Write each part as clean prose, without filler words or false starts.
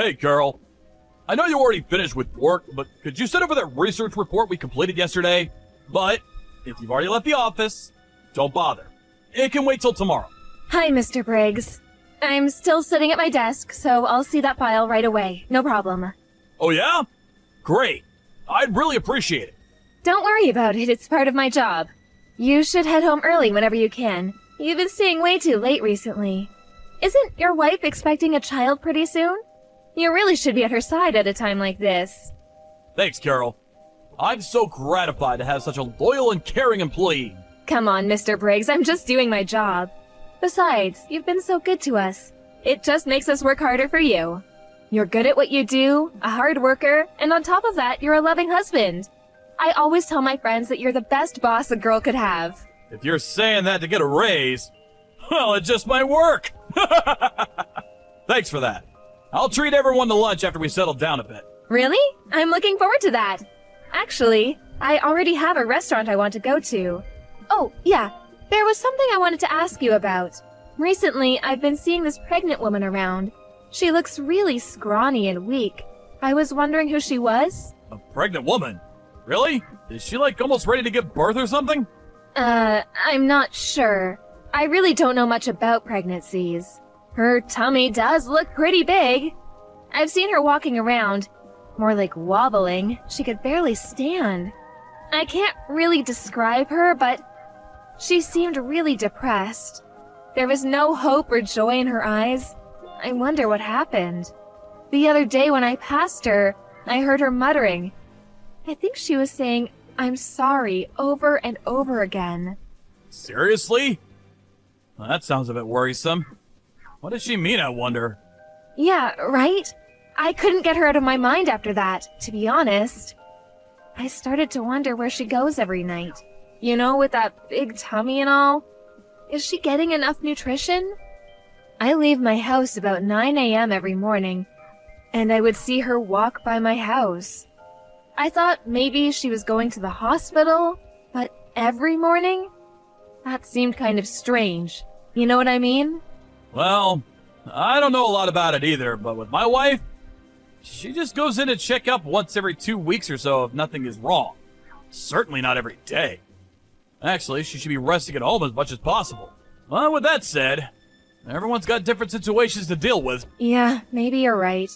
Hey, Carol. I know you already finished with work, but could you send over that research report we completed yesterday? But if you've already left the office, don't bother. It can wait till tomorrow. Hi, Mr. Briggs. I'm still sitting at my desk, so I'll see that file right away. No problem. Oh, yeah? Great. I'd really appreciate it. Don't worry about it. It's part of my job. You should head home early whenever you can. You've been staying way too late recently. Isn't your wife expecting a child pretty soon? You really should be at her side at a time like this. Thanks, Carol. I'm so gratified to have such a loyal and caring employee. Come on, Mr. Briggs. I'm just doing my job. Besides, you've been so good to us. It just makes us work harder for you. You're good at what you do, a hard worker, and on top of that, you're a loving husband. I always tell my friends that you're the best boss a girl could have. If you're saying that to get a raise, well, it just might work. Thanks for that. I'll treat everyone to lunch after we settle down a bit. Really? I'm looking forward to that. Actually, I already have a restaurant I want to go to. Oh, yeah. There was something I wanted to ask you about. Recently, I've been seeing this pregnant woman around. She looks really scrawny and weak. I was wondering who she was? A pregnant woman? Really? Is she like almost ready to give birth or something? I'm not sure. I really don't know much about pregnancies. Her tummy does look pretty big. I've seen her walking around. More like wobbling. She could barely stand. I can't really describe her, but she seemed really depressed. There was no hope or joy in her eyes. I wonder what happened. The other day when I passed her, I heard her muttering. I think she was saying, "I'm sorry," over and over again. Seriously? Well, that sounds a bit worrisome. What does she mean, I wonder? Yeah, right? I couldn't get her out of my mind after that, to be honest. I started to wonder where she goes every night. You know, with that big tummy and all. Is she getting enough nutrition? I leave my house about 9 a.m. every morning, and I would see her walk by my house. I thought maybe she was going to the hospital, but every morning? That seemed kind of strange. You know what I mean? Well, I don't know a lot about it either, but with my wife, she just goes in to check up once every 2 weeks or so if nothing is wrong. Certainly not every day. Actually, she should be resting at home as much as possible. Well, with that said, everyone's got different situations to deal with. Yeah, maybe you're right.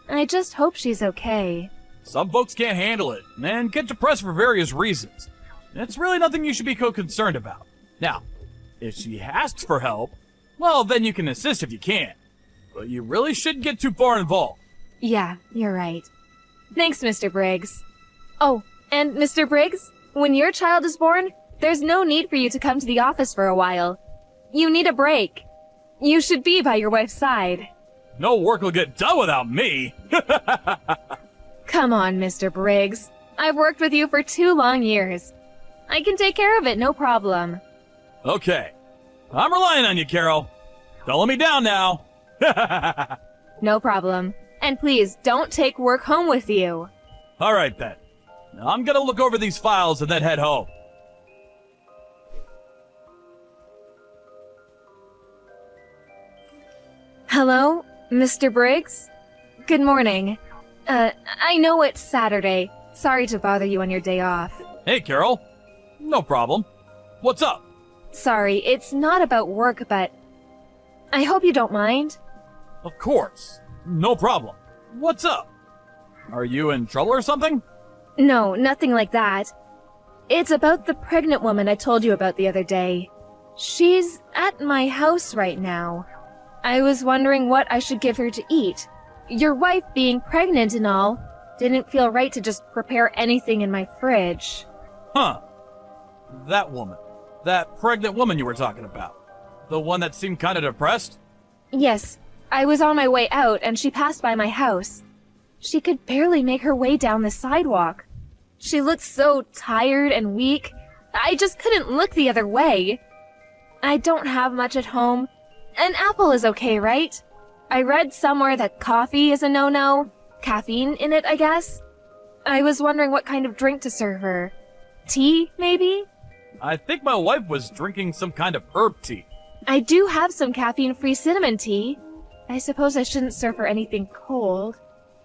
I just hope she's okay. Some folks can't handle it and get depressed for various reasons. It's really nothing you should be concerned about. Now, if she asks for help, well, then you can assist if you can. But you really shouldn't get too far involved. Yeah, you're right. Thanks, Mr. Briggs. Oh, and Mr. Briggs, when your child is born, there's no need for you to come to the office for a while. You need a break. You should be by your wife's side. No work will get done without me. Come on, Mr. Briggs. I've worked with you for 2 long years. I can take care of it, no problem. Okay. I'm relying on you, Carol. Don't let me down now. No problem. And please, don't take work home with you. All right, then. Now, I'm gonna look over these files and then head home. Hello, Mr. Briggs? Good morning. I know it's Saturday. Sorry to bother you on your day off. Hey, Carol. No problem. What's up? Sorry, it's not about work, but I hope you don't mind. Of course. No problem. What's up? Are you in trouble or something? No, nothing like that. It's about the pregnant woman I told you about the other day. She's at my house right now. I was wondering what I should give her to eat. Your wife being pregnant and all, didn't feel right to just prepare anything in my fridge. Huh. That woman. That pregnant woman you were talking about. The one that seemed kind of depressed? Yes, I was on my way out and she passed by my house. She could barely make her way down the sidewalk. She looked so tired and weak, I just couldn't look the other way. I don't have much at home. An apple is okay, right? I read somewhere that coffee is a no-no. Caffeine in it, I guess. I was wondering what kind of drink to serve her. Tea, maybe? I think my wife was drinking some kind of herb tea. I do have some caffeine-free cinnamon tea. I suppose I shouldn't serve her anything cold.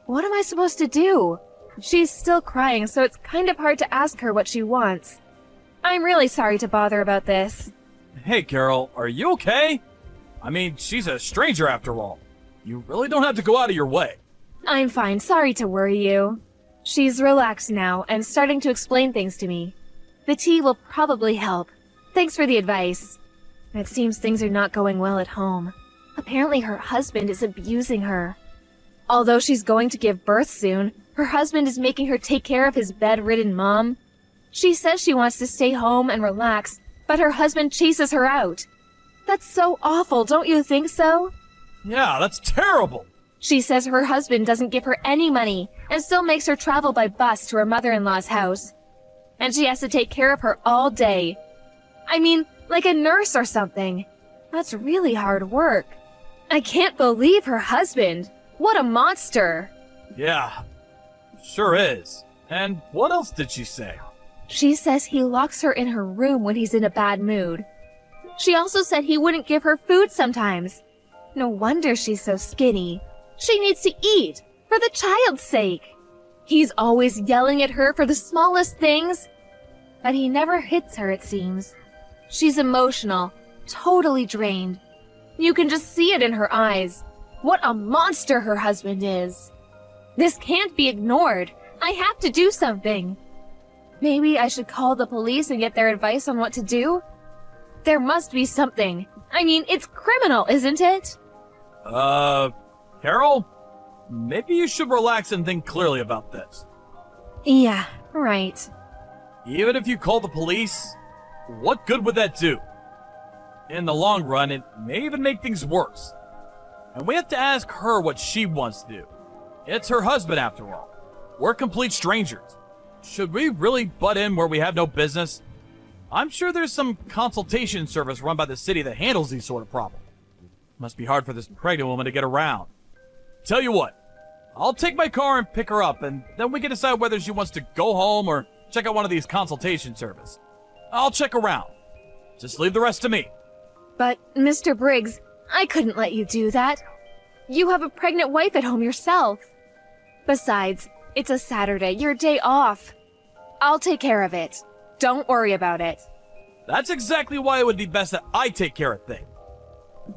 What am I supposed to do? She's still crying, so it's kind of hard to ask her what she wants. I'm really sorry to bother about this. Hey, Carol, are you okay? I mean, she's a stranger after all. You really don't have to go out of your way. I'm fine, sorry to worry you. She's relaxed now and starting to explain things to me. The tea will probably help. Thanks for the advice. It seems things are not going well at home. Apparently her husband is abusing her. Although she's going to give birth soon, her husband is making her take care of his bedridden mom. She says she wants to stay home and relax, but her husband chases her out. That's so awful, don't you think so? Yeah, that's terrible. She says her husband doesn't give her any money and still makes her travel by bus to her mother-in-law's house. And she has to take care of her all day. I mean, like a nurse or something. That's really hard work. I can't believe her husband. What a monster. Yeah, sure is. And what else did she say? She says he locks her in her room when he's in a bad mood. She also said he wouldn't give her food sometimes. No wonder she's so skinny. She needs to eat, for the child's sake. He's always yelling at her for the smallest things. But he never hits her, it seems. She's emotional, totally drained. You can just see it in her eyes. What a monster her husband is. This can't be ignored. I have to do something. Maybe I should call the police and get their advice on what to do? There must be something. I mean, it's criminal, isn't it? Carol? Maybe you should relax and think clearly about this. Yeah, right. Even if you call the police, what good would that do? In the long run, it may even make things worse. And we have to ask her what she wants to do. It's her husband, after all. We're complete strangers. Should we really butt in where we have no business? I'm sure there's some consultation service run by the city that handles these sort of problems. Must be hard for this pregnant woman to get around. Tell you what, I'll take my car and pick her up, and then we can decide whether she wants to go home or check out one of these consultation services. I'll check around. Just leave the rest to me. But, Mr. Briggs, I couldn't let you do that. You have a pregnant wife at home yourself. Besides, it's a Saturday, your day off. I'll take care of it. Don't worry about it. That's exactly why it would be best that I take care of things.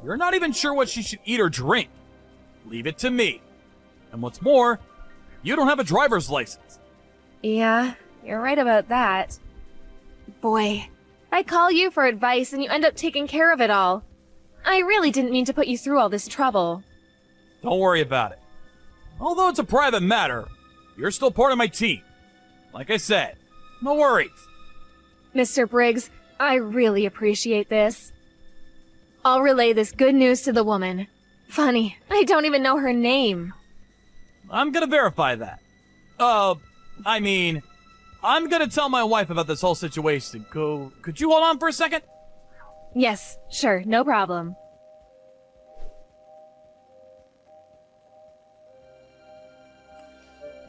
You're not even sure what she should eat or drink. Leave it to me. And what's more, you don't have a driver's license. Yeah, you're right about that. Boy, I call you for advice and you end up taking care of it all. I really didn't mean to put you through all this trouble. Don't worry about it. Although it's a private matter, you're still part of my team. Like I said, no worries. Mr. Briggs, I really appreciate this. I'll relay this good news to the woman. Funny, I don't even know her name. I'm gonna verify that. I'm gonna tell my wife about this whole situation. Could you hold on for a second? Yes, sure, no problem.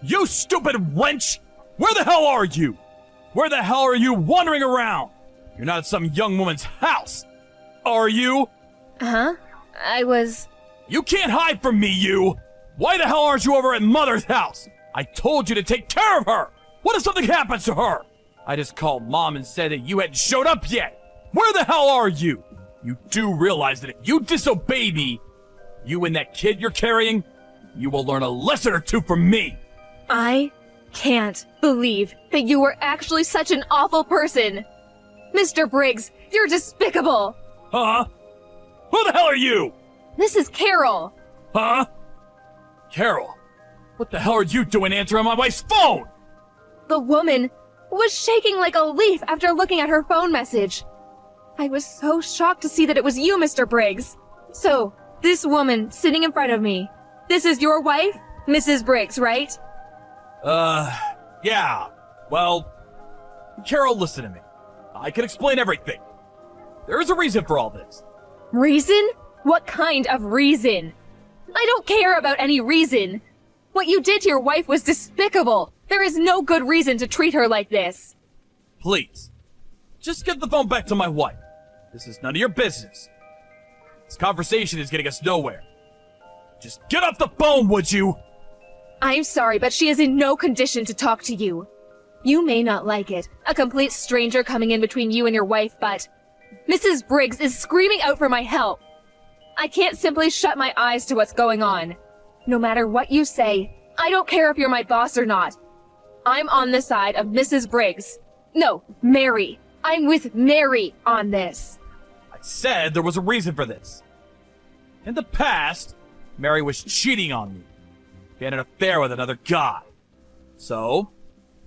You stupid wench! Where the hell are you? Where the hell are you wandering around? You're not at some young woman's house, are you? Huh? You can't hide from me, you! Why the hell aren't you over at Mother's house? I told you to take care of her! What if something happens to her? I just called Mom and said that you hadn't showed up yet! Where the hell are you? You do realize that if you disobey me, you and that kid you're carrying, you will learn a lesson or two from me! I can't believe that you were actually such an awful person! Mr. Briggs, you're despicable! Huh? Who the hell are you? This is Carol! Huh? Carol, what the hell are you doing answering my wife's phone? The woman was shaking like a leaf after looking at her phone message. I was so shocked to see that it was you, Mr. Briggs. So, this woman sitting in front of me, this is your wife, Mrs. Briggs, right? Yeah. Well, Carol, listen to me. I can explain everything. There is a reason for all this. Reason? What kind of reason? I don't care about any reason. What you did to your wife was despicable. There is no good reason to treat her like this. Please, just get the phone back to my wife. This is none of your business. This conversation is getting us nowhere. Just get off the phone, would you? I'm sorry, but she is in no condition to talk to you. You may not like it, a complete stranger coming in between you and your wife, but Mrs. Briggs is screaming out for my help. I can't simply shut my eyes to what's going on. No matter what you say, I don't care if you're my boss or not. I'm on the side of Mrs. Briggs. No, Mary. I'm with Mary on this. I said there was a reason for this. In the past, Mary was cheating on me. She had an affair with another guy. So,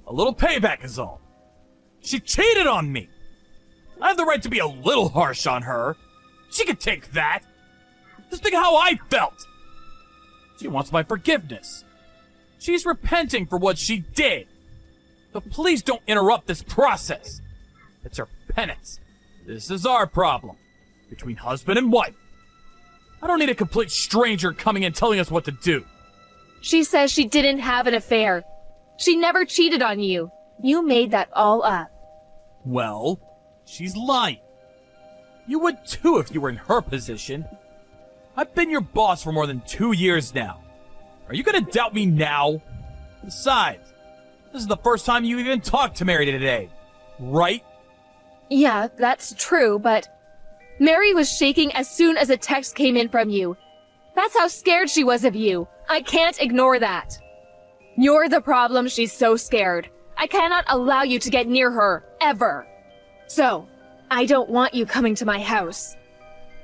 a little payback is all. She cheated on me. I have the right to be a little harsh on her. She can take that. Just think how I felt. She wants my forgiveness. She's repenting for what she did. But please don't interrupt this process. It's her penance. This is our problem. Between husband and wife. I don't need a complete stranger coming and telling us what to do. She says she didn't have an affair. She never cheated on you. You made that all up. Well, she's lying. You would too if you were in her position. I've been your boss for more than 2 years now. Are you gonna doubt me now? Besides, this is the first time you even talked to Mary today, right? Yeah, that's true, but Mary was shaking as soon as a text came in from you. That's how scared she was of you. I can't ignore that. You're the problem. She's so scared. I cannot allow you to get near her, ever. So, I don't want you coming to my house.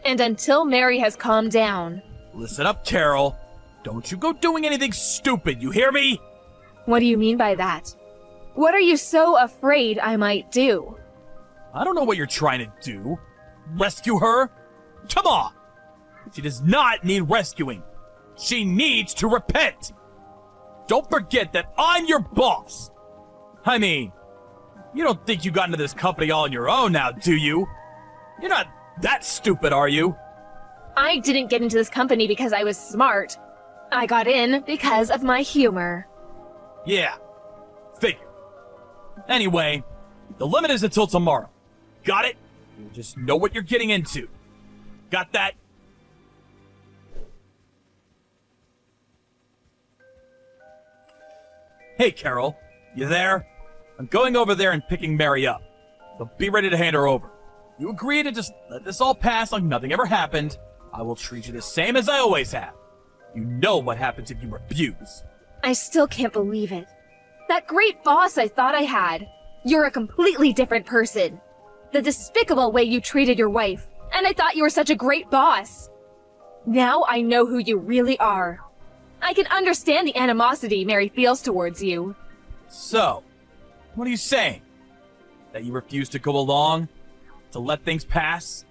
And until Mary has calmed down... Listen up, Carol. Don't you go doing anything stupid, you hear me? What do you mean by that? What are you so afraid I might do? I don't know what you're trying to do. Rescue her? Come on! She does not need rescuing. She needs to repent. Don't forget that I'm your boss. I mean, you don't think you got into this company all on your own now, do you? You're not that stupid, are you? I didn't get into this company because I was smart. I got in because of my humor. Yeah, figure. Anyway, the limit is until tomorrow. Got it? You just know what you're getting into. Got that? Hey, Carol. You there? I'm going over there and picking Mary up. So be ready to hand her over. You agree to just let this all pass like nothing ever happened. I will treat you the same as I always have. You know what happens if you refuse. I still can't believe it. That great boss I thought I had. You're a completely different person. The despicable way you treated your wife. And I thought you were such a great boss. Now I know who you really are. I can understand the animosity Mary feels towards you. So, what are you saying? That you refuse to go along? To let things pass?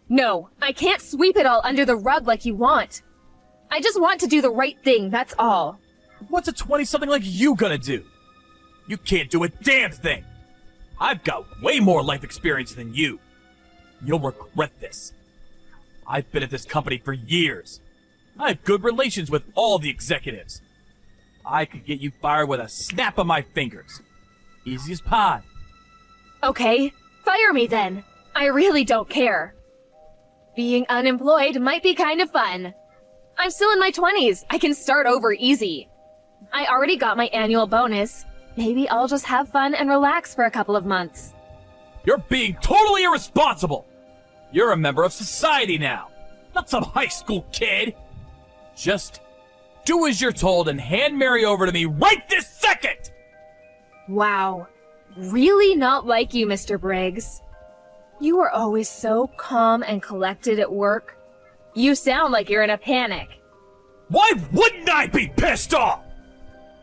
No, I can't sweep it all under the rug like you want. I just want to do the right thing, that's all. What's a 20-something like you gonna do? You can't do a damn thing. I've got way more life experience than you. You'll regret this. I've been at this company for years. I have good relations with all the executives. I could get you fired with a snap of my fingers. Easy as pie. Okay, fire me then. I really don't care. Being unemployed might be kind of fun. I'm still in my 20s. I can start over easy. I already got my annual bonus. Maybe I'll just have fun and relax for a couple of months. You're being totally irresponsible. You're a member of society now, not some high school kid. Just do as you're told and hand Mary over to me right this second! Wow. Really not like you, Mr. Briggs. You were always so calm and collected at work. You sound like you're in a panic. Why wouldn't I be pissed off?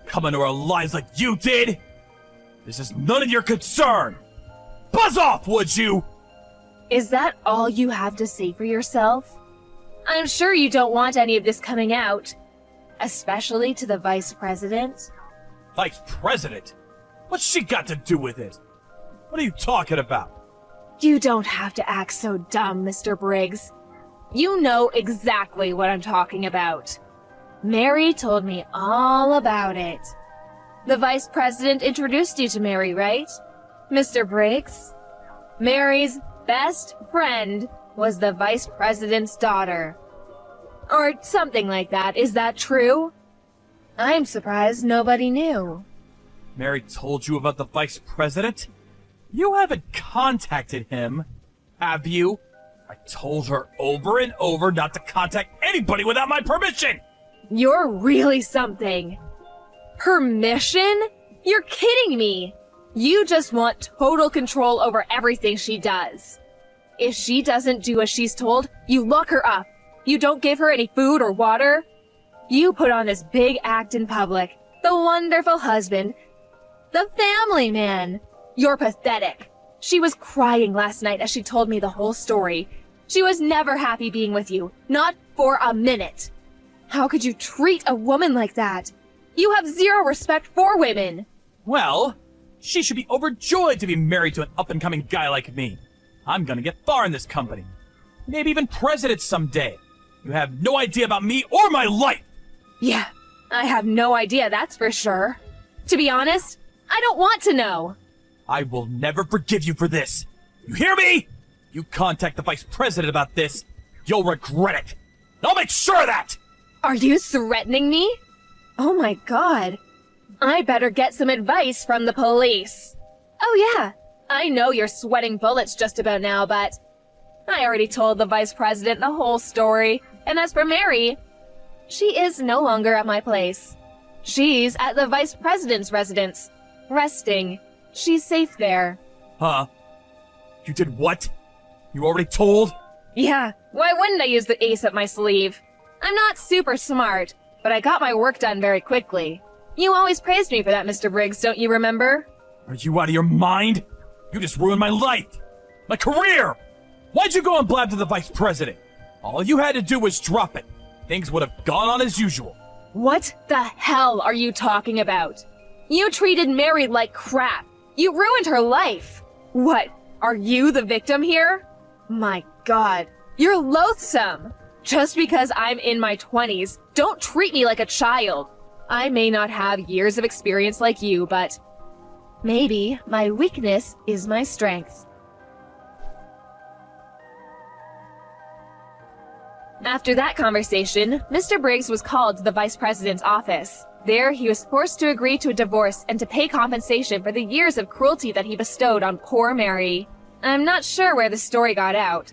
Coming to our lives like you did? This is none of your concern. Buzz off, would you? Is that all you have to say for yourself? I'm sure you don't want any of this coming out. Especially to the vice president. Vice president? What's she got to do with it? What are you talking about? You don't have to act so dumb, Mr. Briggs. You know exactly what I'm talking about. Mary told me all about it. The vice president introduced you to Mary, right? Mr. Briggs? Mary's best friend was the vice president's daughter. Or something like that. Is that true? I'm surprised nobody knew. Mary told you about the vice president? You haven't contacted him, have you? I told her over and over not to contact anybody without my permission! You're really something. Permission? You're kidding me! You just want total control over everything she does. If she doesn't do as she's told, you lock her up. You don't give her any food or water. You put on this big act in public. The wonderful husband. The family man. You're pathetic. She was crying last night as she told me the whole story. She was never happy being with you. Not for a minute. How could you treat a woman like that? You have zero respect for women. Well, she should be overjoyed to be married to an up-and-coming guy like me. I'm gonna get far in this company. Maybe even president someday. You have no idea about me or my life! Yeah, I have no idea, that's for sure. To be honest, I don't want to know. I will never forgive you for this. You hear me? You contact the vice president about this, you'll regret it. I'll make sure of that! Are you threatening me? Oh my god. I better get some advice from the police. Oh yeah, I know you're sweating bullets just about now, but I already told the vice president the whole story. And as for Mary, she is no longer at my place. She's at the vice president's residence, resting. She's safe there. Huh? You did what? You already told? Yeah, why wouldn't I use the ace up my sleeve? I'm not super smart, but I got my work done very quickly. You always praised me for that, Mr. Briggs, don't you remember? Are you out of your mind? You just ruined my life! My career! Why'd you go and blab to the vice president? All you had to do was drop it. Things would have gone on as usual. What the hell are you talking about? You treated Mary like crap. You ruined her life. What, are you the victim here? My god, you're loathsome. Just because I'm in my 20s, don't treat me like a child. I may not have years of experience like you, but maybe my weakness is my strength. After that conversation, Mr. Briggs was called to the vice president's office. There, he was forced to agree to a divorce and to pay compensation for the years of cruelty that he bestowed on poor Mary. I'm not sure where the story got out,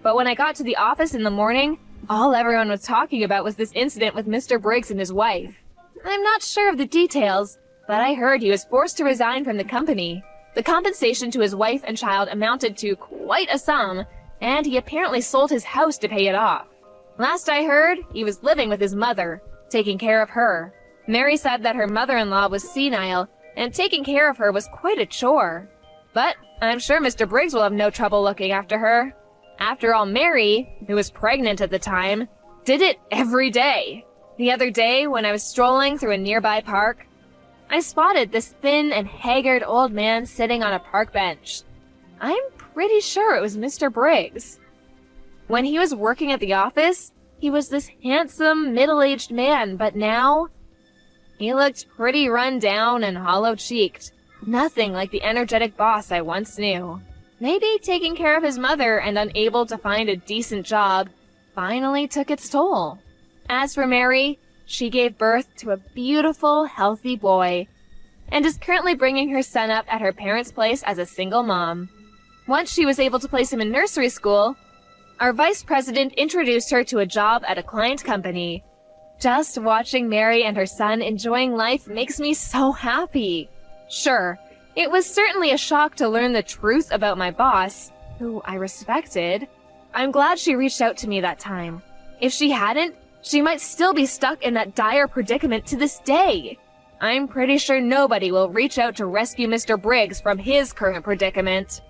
but when I got to the office in the morning, all everyone was talking about was this incident with Mr. Briggs and his wife. I'm not sure of the details, but I heard he was forced to resign from the company. The compensation to his wife and child amounted to quite a sum, and he apparently sold his house to pay it off. Last I heard, he was living with his mother, taking care of her. Mary said that her mother-in-law was senile, and taking care of her was quite a chore. But I'm sure Mr. Briggs will have no trouble looking after her. After all, Mary, who was pregnant at the time, did it every day. The other day, when I was strolling through a nearby park, I spotted this thin and haggard old man sitting on a park bench. I'm pretty sure it was Mr. Briggs. When he was working at the office, he was this handsome, middle-aged man, but now he looked pretty run down and hollow-cheeked. Nothing like the energetic boss I once knew. Maybe taking care of his mother and unable to find a decent job finally took its toll. As for Mary, she gave birth to a beautiful, healthy boy, and is currently bringing her son up at her parents' place as a single mom. Once she was able to place him in nursery school, our vice president introduced her to a job at a client company. Just watching Mary and her son enjoying life makes me so happy. Sure, it was certainly a shock to learn the truth about my boss, who I respected. I'm glad she reached out to me that time. If she hadn't, she might still be stuck in that dire predicament to this day. I'm pretty sure nobody will reach out to rescue Mr. Briggs from his current predicament.